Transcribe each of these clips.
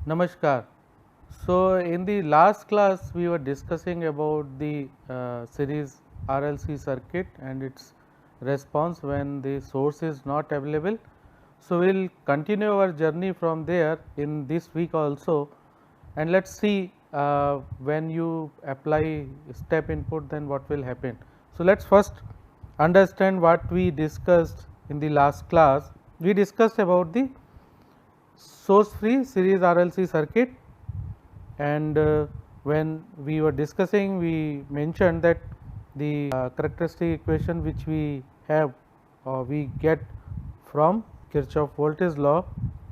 Namaskar. So, in the last class we were discussing about the series RLC circuit and its response when the source is not available. So, we will continue our journey from there in this week also, and let us see when you apply step input then what will happen. So, let us first understand what we discussed in the last class. We discussed about the source free series RLC circuit, and when we were discussing we mentioned that the characteristic equation which we have we get from Kirchhoff voltage law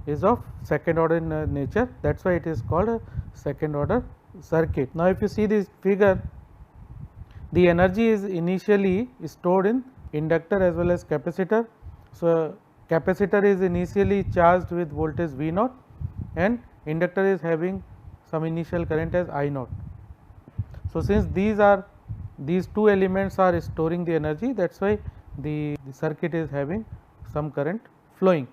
is of second order in nature, that is why it is called a second order circuit. Now, if you see this figure, the energy is initially stored in inductor as well as capacitor. So, capacitor is initially charged with voltage V naught and inductor is having some initial current as I naught. So, since these two elements are storing the energy, that is why the circuit is having some current flowing.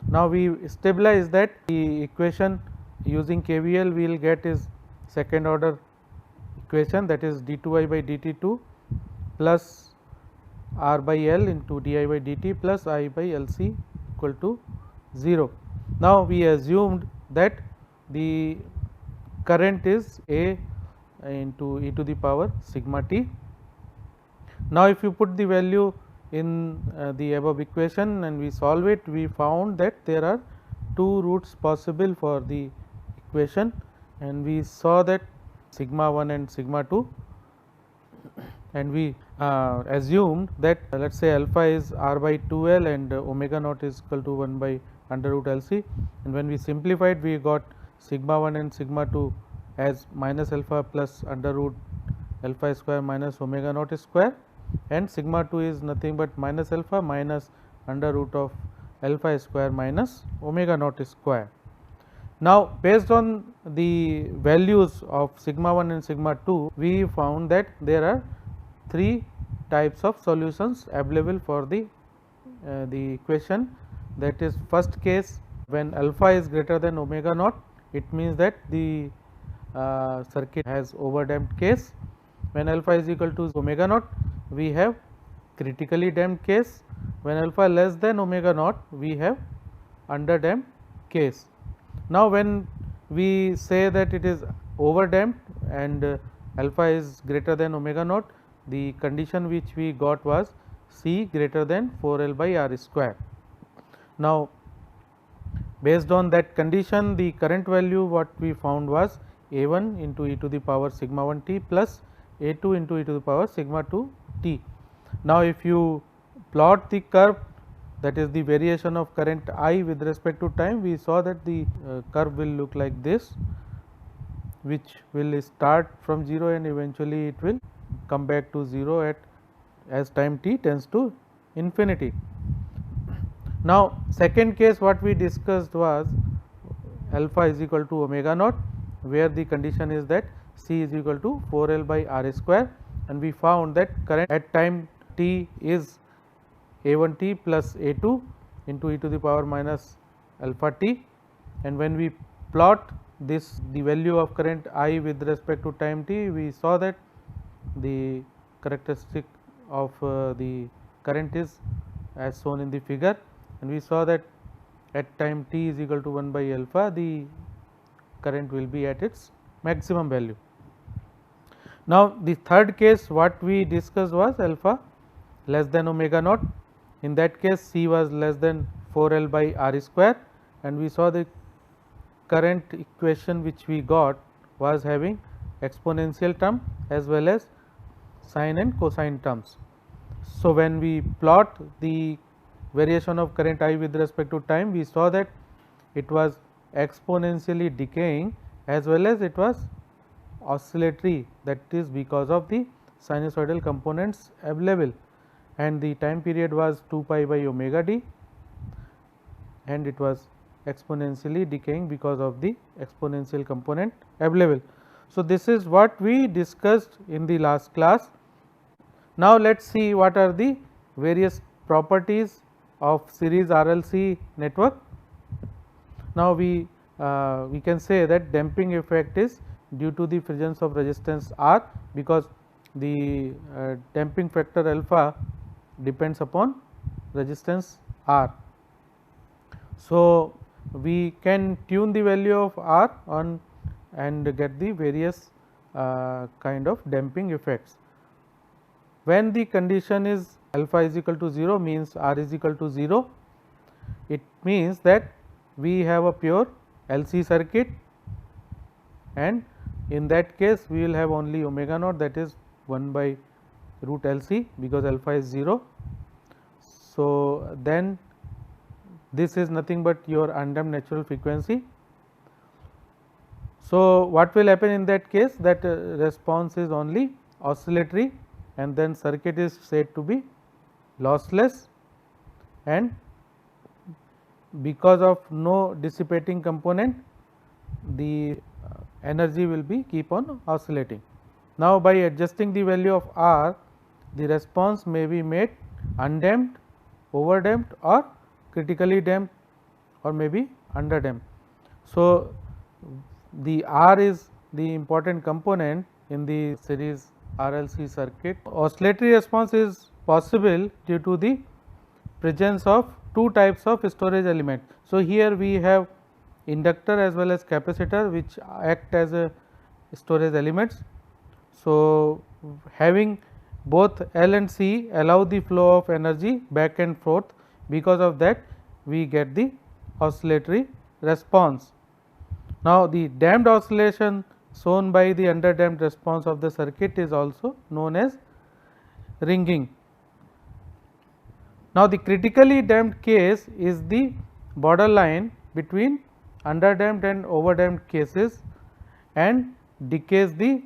Now, we stabilize that the equation using KVL we will get is second order equation, that is d2I by dt2 plus R by L into di by dt plus I by LC equal to 0. Now, we assumed that the current is A into e to the power sigma t. Now, if you put the value in the above equation and we solve it, we found that there are two roots possible for the equation, and we saw that sigma 1 and sigma 2, and we assumed that let us say alpha is r by 2l and omega naught is equal to 1 by under root LC, and when we simplified we got sigma 1 and sigma 2 as minus alpha plus under root alpha square minus omega naught square, and sigma 2 is nothing but minus alpha minus under root of alpha square minus omega naught square. Now, based on the values of sigma 1 and sigma 2, we found that there are three types of solutions available for the equation. That is, first case, when alpha is greater than omega naught, it means that the circuit has overdamped case. When alpha is equal to omega naught, we have critically damped case. When alpha less than omega naught, we have underdamped case. Now, when we say that it is overdamped and alpha is greater than omega naught, the condition which we got was C greater than 4L by R square. Now, based on that condition, the current value what we found was A1 into e to the power sigma 1 t plus A2 into e to the power sigma 2 t. Now, if you plot the curve, that is the variation of current I with respect to time, we saw that the curve will look like this, which will start from 0 and eventually it will come back to 0 at as time t tends to infinity. Now, second case what we discussed was alpha is equal to omega naught, where the condition is that C is equal to 4L by R square, and we found that current at time t is A1 t plus A2 into e to the power minus alpha t, and when we plot this the value of current I with respect to time t, we saw that the characteristic of the current is as shown in the figure, and we saw that at time t is equal to 1 by alpha, the current will be at its maximum value. Now, the third case what we discussed was alpha less than omega naught. In that case, C was less than 4L by R square, and we saw the current equation which we got was having exponential term as well as sine and cosine terms. So, when we plot the variation of current I with respect to time, we saw that it was exponentially decaying as well as it was oscillatory, that is because of the sinusoidal components available, and the time period was 2 pi by omega d, and it was exponentially decaying because of the exponential component available. So, this is what we discussed in the last class. Now, let us see what are the various properties of series RLC network. Now, we we can say that damping effect is due to the presence of resistance R, because the damping factor alpha depends upon resistance R. So, we can tune the value of R on and get the various kind of damping effects. When the condition is alpha is equal to 0, means R is equal to 0, it means that we have a pure LC circuit, and in that case we will have only omega naught, that is 1 by root LC, because alpha is 0. So, then this is nothing but your undamped natural frequency. So, what will happen in that case, that response is only oscillatory, and then circuit is said to be lossless, and because of no dissipating component, the energy will be keep on oscillating. Now, by adjusting the value of R, the response may be made undamped, overdamped, or critically damped, or maybe underdamped. So, the R is the important component in the series RLC circuit. Oscillatory response is possible due to the presence of two types of storage element. So, here we have inductor as well as capacitor, which act as a storage elements. So, having both L and C allow the flow of energy back and forth, because of that we get the oscillatory response. Now, the damped oscillation shown by the underdamped response of the circuit is also known as ringing. Now, the critically damped case is the borderline between underdamped and overdamped cases and decays the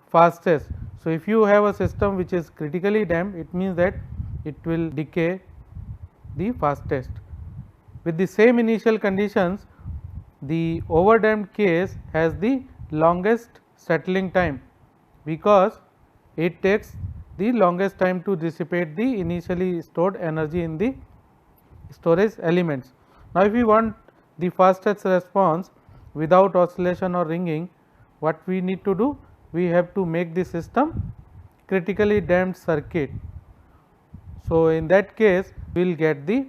fastest. So, if you have a system which is critically damped, it means that it will decay the fastest. With the same initial conditions, the overdamped case has the longest settling time, because it takes the longest time to dissipate the initially stored energy in the storage elements. Now, if we want the fastest response without oscillation or ringing, what we need to do? We have to make the system critically damped circuit. So, in that case we will get the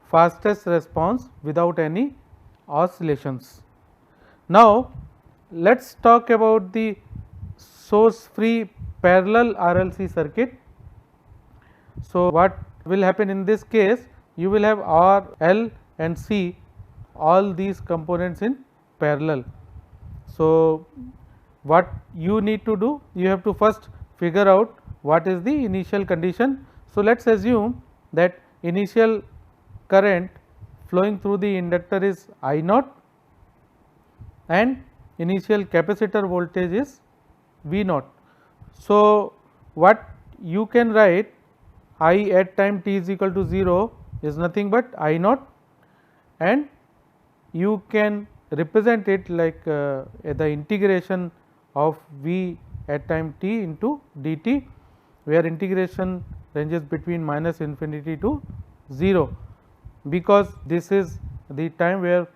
fastest response without any oscillations. Now, let us talk about the source free parallel RLC circuit. So, what will happen in this case? You will have R, L and C, all these components in parallel. So, what you need to do? You have to first figure out what is the initial condition. So, let us assume that initial current flowing through the inductor is I naught and initial capacitor voltage is V naught. So, what you can write, I at time t is equal to 0 is nothing but I naught, and you can represent it like the integration of V at time t into dt, where integration ranges between minus infinity to 0, because this is the time where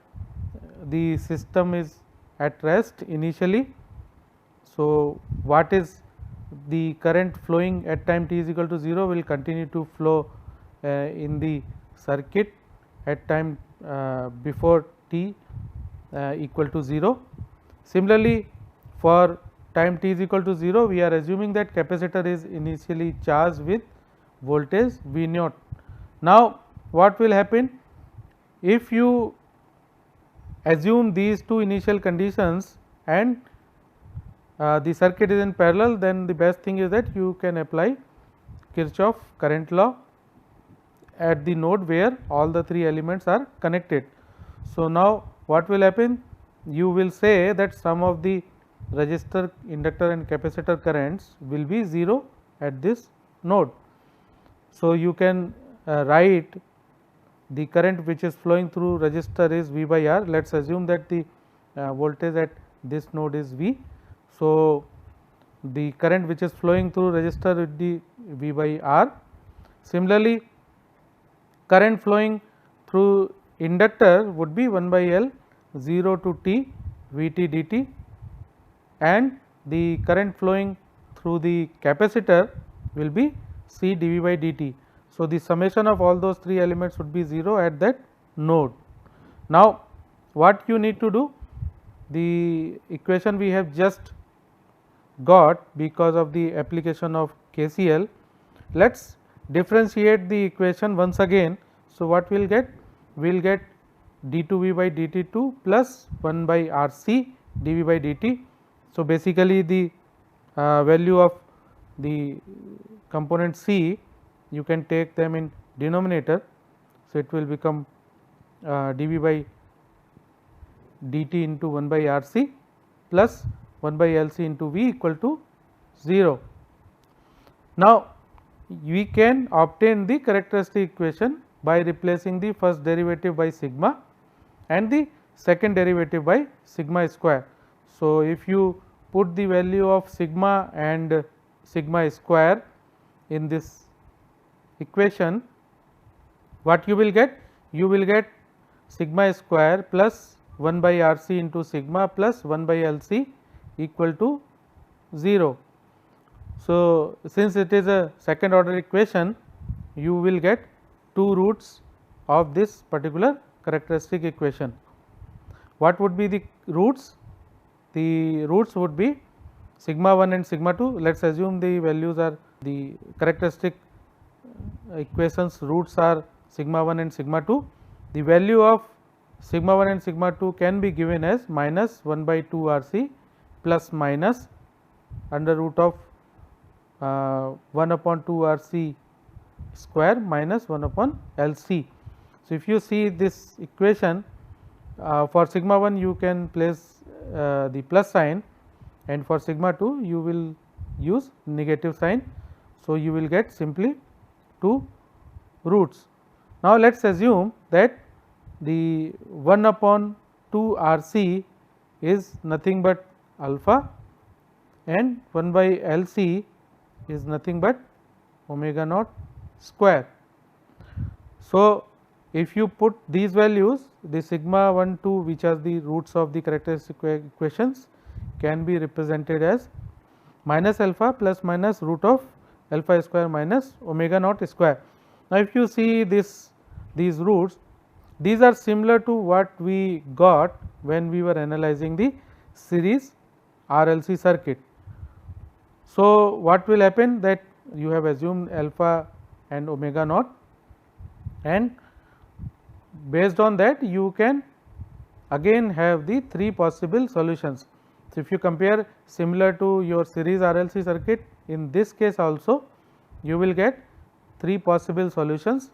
the system is at rest initially. So, what is the current flowing at time t is equal to 0 will continue to flow in the circuit at time before t equal to 0. Similarly, for time t is equal to 0, we are assuming that capacitor is initially charged with voltage V naught. Now, what will happen if you assume these two initial conditions and the circuit is in parallel? Then the best thing is that you can apply Kirchhoff current law at the node where all the three elements are connected. So, now what will happen? You will say that sum of the resistor, inductor and capacitor currents will be 0 at this node. So, you can write the current which is flowing through resistor is V by R. Let us assume that the voltage at this node is V. So, the current which is flowing through resistor would be V by R. Similarly, current flowing through inductor would be 1 by L 0 to t Vt dt, and the current flowing through the capacitor will be C dV by dt. So, the summation of all those three elements would be 0 at that node. Now, what you need to do, the equation we have just got because of the application of KCL, let us differentiate the equation once again. So, what we will get? We will get d2v by dt2 plus 1 by RC dv by dt. So, basically the value of the component C, you can take them in denominator. So, it will become dv by dt into 1 by RC plus 1 by LC into V equal to 0. Now, we can obtain the characteristic equation by replacing the first derivative by sigma and the second derivative by sigma square. So, if you put the value of sigma and sigma square in this equation, what you will get? You will get sigma square plus 1 by RC into sigma plus 1 by LC equal to 0. So, since it is a second order equation, you will get two roots of this particular characteristic equation. What would be the roots? The roots would be sigma 1 and sigma 2. Let us assume the values are the characteristic equations roots are sigma 1 and sigma 2. The value of sigma 1 and sigma 2 can be given as minus 1 by 2 RC plus minus under root of 1 upon 2 RC square minus 1 upon LC. So, if you see this equation, for sigma 1 you can place the plus sign, and for sigma 2 you will use negative sign. So, you will get simply two roots. Now, let us assume that the 1 upon 2 RC is nothing but alpha and 1 by LC is nothing but omega naught square. So, if you put these values, the sigma 1 2 which are the roots of the characteristic equations can be represented as minus alpha plus minus root of alpha square minus omega naught square. Now, if you see these roots, these are similar to what we got when we were analyzing the series RLC circuit. So, what will happen, that you have assumed alpha and omega naught, and based on that you can again have the three possible solutions. So, if you compare similar to your series RLC circuit, in this case also you will get three possible solutions.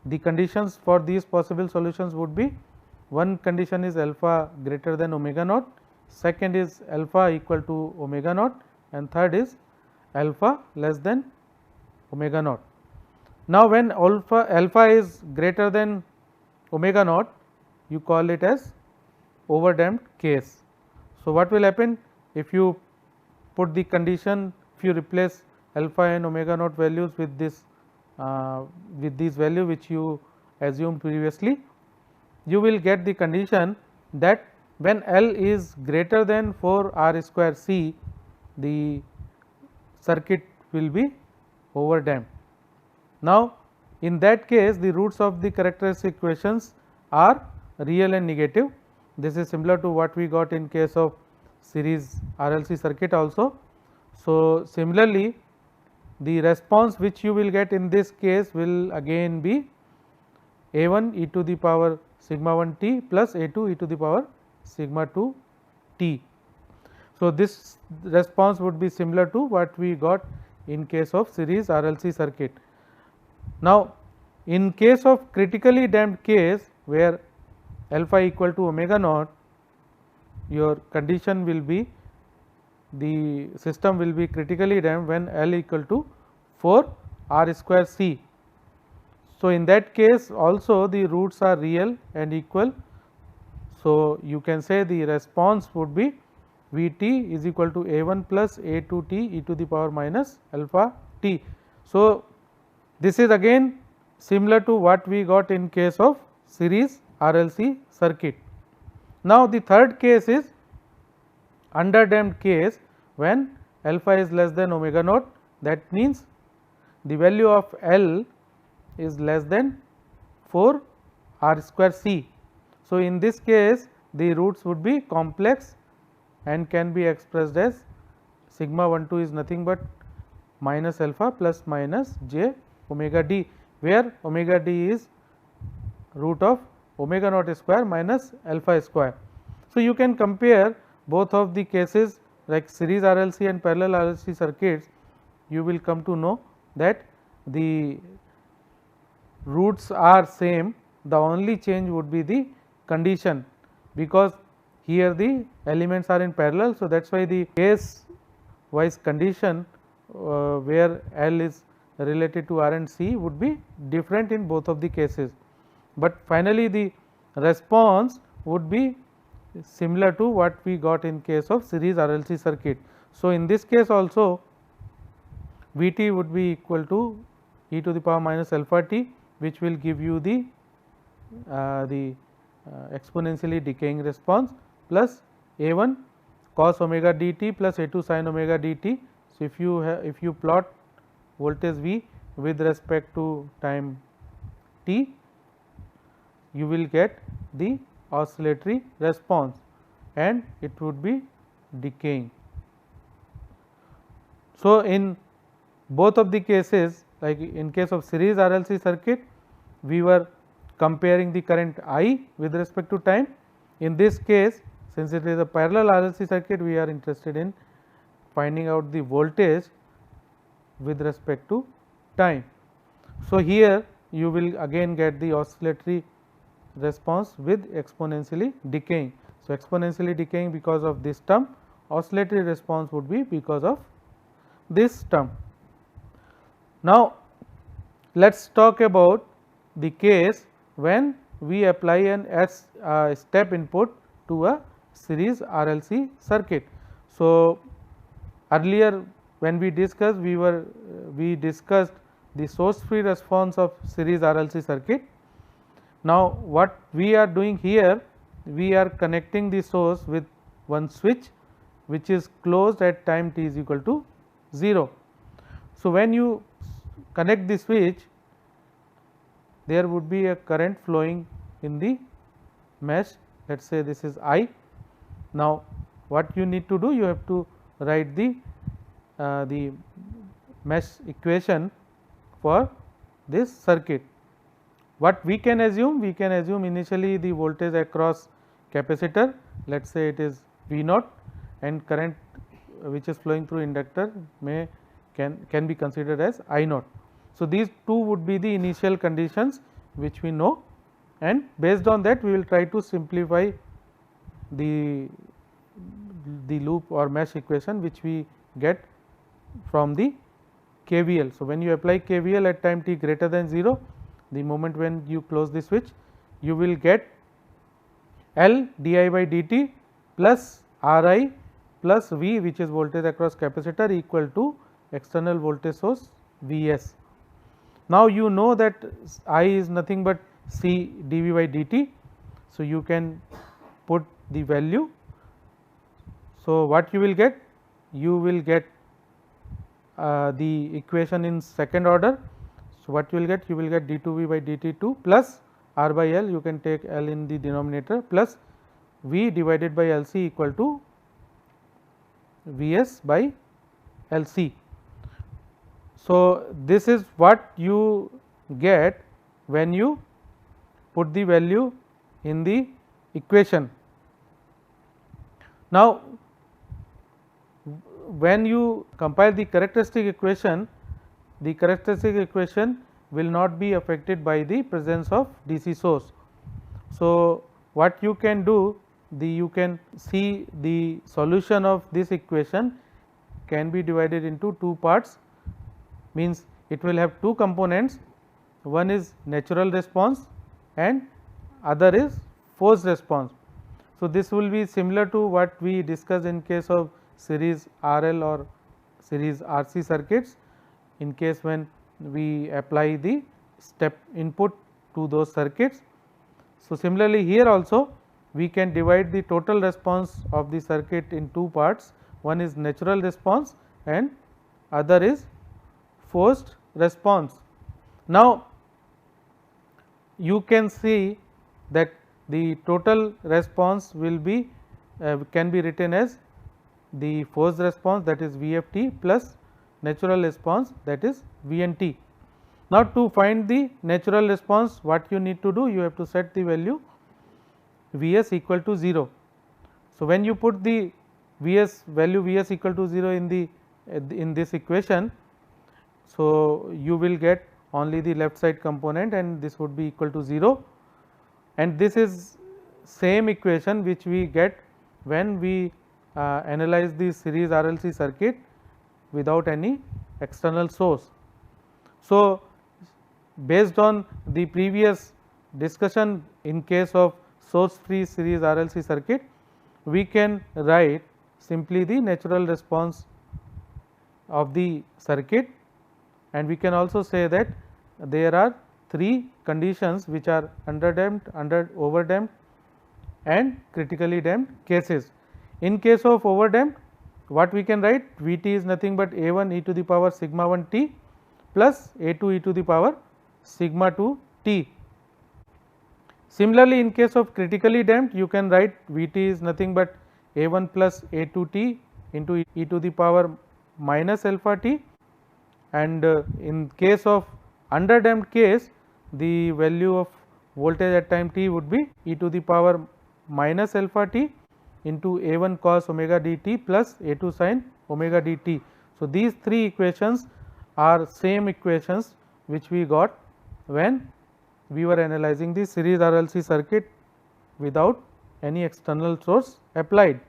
The conditions for these possible solutions would be, one condition is alpha greater than omega naught, second is alpha equal to omega naught, and third is alpha less than omega naught. Now, when alpha is greater than omega naught, you call it as overdamped case. So, what will happen if you put the condition, if you replace alpha and omega naught values with this with these value which you assumed previously, you will get the condition that when L is greater than 4 R square C, the circuit will be overdamped. Now, in that case the roots of the characteristic equations are real and negative. This is similar to what we got in case of series RLC circuit also. So, similarly, the response which you will get in this case will again be A1 e to the power sigma 1 t plus A2 e to the power sigma 2 t. So, this response would be similar to what we got in case of series RLC circuit. Now, in case of critically damped case where alpha equal to omega naught, your condition will be, the system will be critically damped when L equal to 4 R square C. So, in that case also the roots are real and equal. So, you can say the response would be V t is equal to A1 plus A2 t e to the power minus alpha t. So, this is again similar to what we got in case of series RLC circuit. Now, the third case is underdamped case when alpha is less than omega naught, that means the value of L is less than 4 R square C. So, in this case the roots would be complex and can be expressed as sigma 1 2 is nothing but minus alpha plus minus j omega d, where omega d is root of omega naught square minus alpha square. So, you can compare both of the cases like series RLC and parallel RLC circuits. You will come to know that the roots are same, the only change would be the condition, because here the elements are in parallel. So, that is why the case wise condition where L is related to R and C would be different in both of the cases, but finally the response would be similar to what we got in case of series RLC circuit. So, in this case also V t would be equal to e to the power minus alpha t, which will give you the exponentially decaying response, plus a 1 cos omega d t plus a 2 sin omega d t. So, if you plot voltage V with respect to time t, you will get the oscillatory response and it would be decaying. So, in both of the cases, like in case of series RLC circuit, we were comparing the current I with respect to time. In this case, since it is a parallel RLC circuit, we are interested in finding out the voltage with respect to time. So, here you will again get the oscillatory response with exponentially decaying. So, exponentially decaying because of this term, oscillatory response would be because of this term. Now, let us talk about the case when we apply an step input to a series RLC circuit. So, earlier when we discussed, we discussed the source free response of series RLC circuit. Now, what we are doing here, we are connecting the source with one switch which is closed at time t is equal to 0. So, when you connect the switch, there would be a current flowing in the mesh, let us say this is I. Now, what you need to do, you have to write the mesh equation for this circuit. What we can assume? We can assume initially the voltage across capacitor, let us say it is V naught, and current which is flowing through inductor can be considered as I naught. So, these two would be the initial conditions which we know, and based on that we will try to simplify the loop or mesh equation which we get from the KVL. So, when you apply KVL at time t greater than 0, the moment when you close the switch, you will get L di by dt plus Ri plus V, which is voltage across capacitor, equal to external voltage source Vs. Now, you know that I is nothing but C dV by dt. So, you can put the value. So, what you will get? You will get the equation in second order. So, what you will get? You will get d2V by dt2 plus R by L, you can take L in the denominator, plus V divided by LC equal to Vs by LC. So, this is what you get when you put the value in the equation. Now, when you compile the characteristic equation will not be affected by the presence of DC source. So, what you can do, you can see the solution of this equation can be divided into two parts, means it will have two components, one is natural response and other is forced response. So, this will be similar to what we discussed in case of series RL or series RC circuits, in case when we apply the step input to those circuits. So, similarly here also we can divide the total response of the circuit in two parts, one is natural response and other is forced response. Now, you can see that the total response will be can be written as the forced response, that is VFT, plus natural response, that is VNT. Now, to find the natural response, what you need to do, you have to set the value Vs equal to 0. So, when you put the Vs value Vs equal to 0 in this equation, so you will get only the left side component and this would be equal to 0, and this is same equation which we get when we analyze the series RLC circuit without any external source. So, based on the previous discussion, in case of source free series RLC circuit, we can write simply the natural response of the circuit, and we can also say that there are three conditions which are underdamped, overdamped and critically damped cases. In case of overdamped, what we can write, Vt is nothing but A1 e to the power sigma 1 t plus A2 e to the power sigma 2 t. Similarly, in case of critically damped, you can write Vt is nothing but A1 plus A2 t into e to the power minus alpha t, and in case of underdamped case, the value of voltage at time t would be e to the power minus alpha t into A1 cos omega dt plus A2 sin omega dt. So, these three equations are same equations which we got when we were analyzing the series RLC circuit without any external source applied.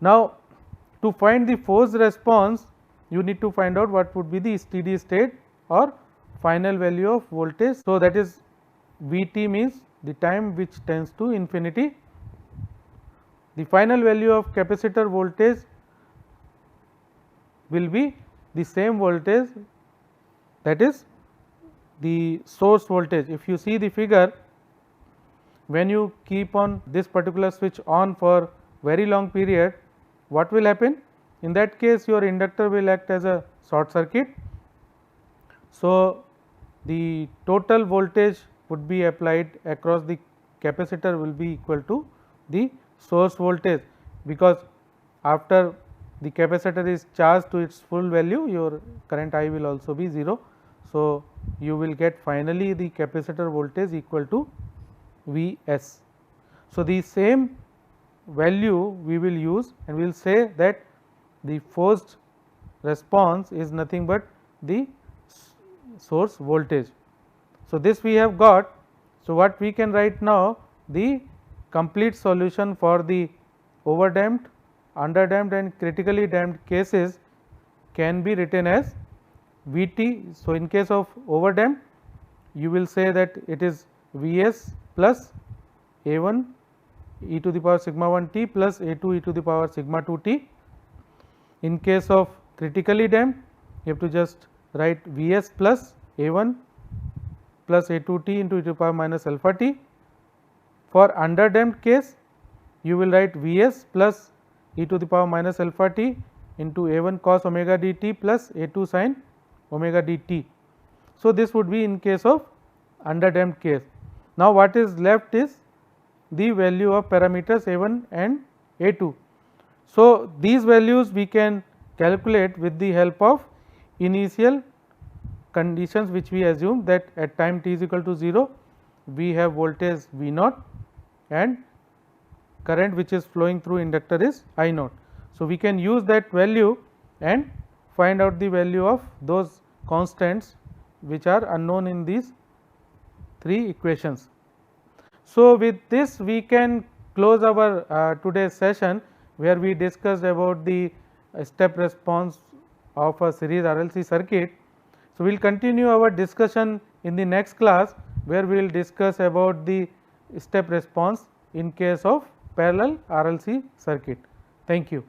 Now, to find the forced response, you need to find out what would be the steady state or final value of voltage. So, that is Vt means the time which tends to infinity. The final value of capacitor voltage will be the same voltage, that is the source voltage. If you see the figure, when you keep on this particular switch on for very long period, what will happen? In that case, your inductor will act as a short circuit. So, the total voltage would be applied across the capacitor will be equal to the source voltage, because after the capacitor is charged to its full value, your current I will also be 0. So, you will get finally the capacitor voltage equal to Vs. So, the same value we will use and we will say that the forced response is nothing but the source voltage. So, this we have got. So, what we can write now, the complete solution for the overdamped, underdamped and critically damped cases can be written as Vt. So, in case of overdamped, you will say that it is Vs plus A1 e to the power sigma 1 t plus A2 e to the power sigma 2 t. In case of critically damped, you have to just write Vs plus A1 plus A2 t into e to the power minus alpha t. For underdamped case, you will write Vs plus e to the power minus alpha t into A1 cos omega dt plus A2 sin omega dt. So, this would be in case of underdamped case. Now, what is left is the value of parameters A1 and A2. So, these values we can calculate with the help of initial conditions which we assume that at time t is equal to 0, we have voltage V naught and current which is flowing through inductor is I naught. So, we can use that value and find out the value of those constants which are unknown in these three equations. So, with this we can close our today's session, where we discussed about the step response of a series RLC circuit. So, we will continue our discussion in the next class, where we will discuss about the step response in case of parallel RLC circuit. Thank you.